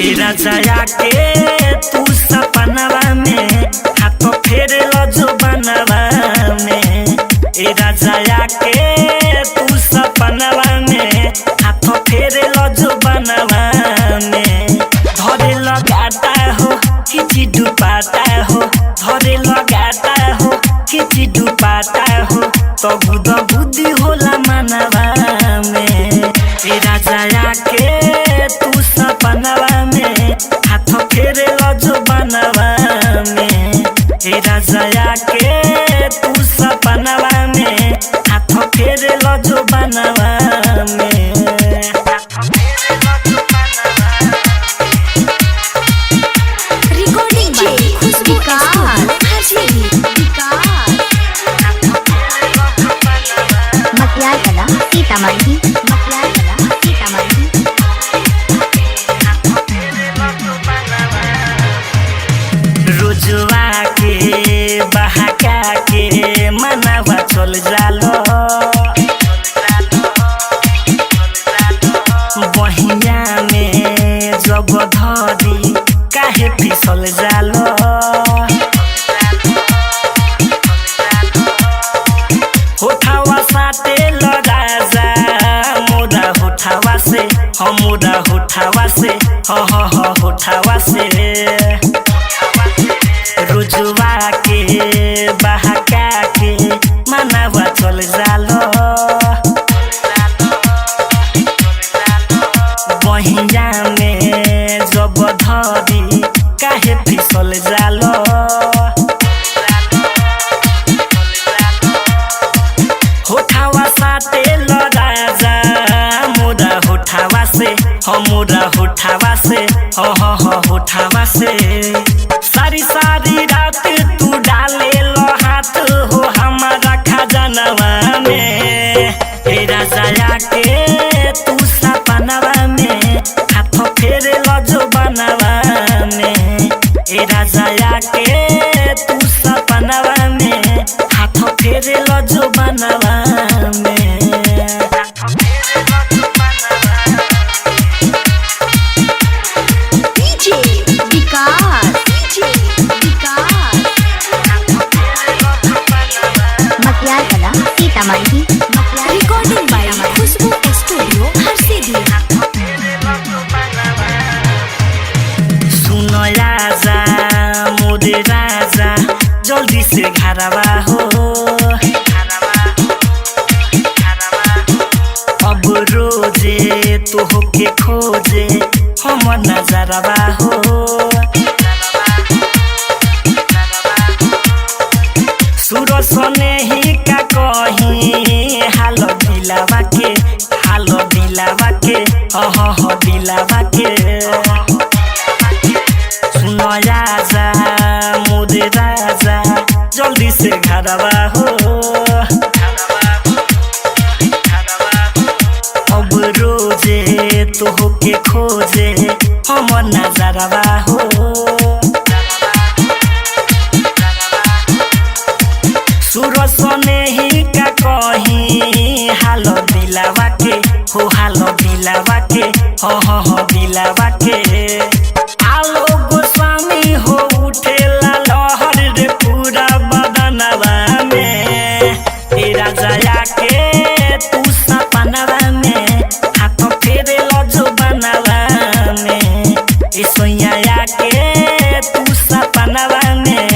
ए राजा के तू सपनवा में हाथ फेरे जो बनवा में। ए राजा के तू सपनवा में हाथ फेरे जो बनवा में। धरे लगाता हो खिची डुबाता हो, धरे लगाता हो खिची डुबाता हो, तो बुद बुद्धि होला मनवा में। ए राजा के तू सपनवा में हाथ फेरे जो बनवा में। ए राजा के तू सपनवा में हाथ फेरे जो बनवा में। रोजुआ के बहका के मनवा चल जालो, बहिया में जब धरी काहे फिसल जालो। होठावा साटे राजा मोरा होठावा से, मोरा होठावा से, होठावा से। रोजुआ के बहका के मनवा चल जालो, बहिया में जब धरी काहे फिसल जालो। होठावा साटे राजा मोरा होठावा से, मोरा होठावा से, होठावा से। सारी सारी रात तू डाले लो हाथ हो हमारा खजानवा में। ए राजा के तू सपनवा में हाथ फेरे जो बनवा में। ए राजा के तू सपनवा में हाथ फेरे जो बनवा में। Recording by Khushboo studio Harsiddhi. सुनो राजा मोरे राजा जल्दी से घरवा हो, अब रोजे तो होके खोजे हम नजरवा हो। सूरज सने ही का कहीं हाल दिलावा के, हाल दिलावा के, दिलावा के। सुनो राजा मोरे राजा जल्दी से घरवा हो, अब रोजे तो होके खोजे हम नजरवा हो। सूरज सने ही का कहीं हाल दिलावा के, हाल दिलावा के, दिलावा के। आलो गोस्वामी हो उठेला लहर रे पूरा बदनवा में। ए राजा के तू सपनवा में हाथ फेरे जो बनवा में। ए सोया के तू सपनवा में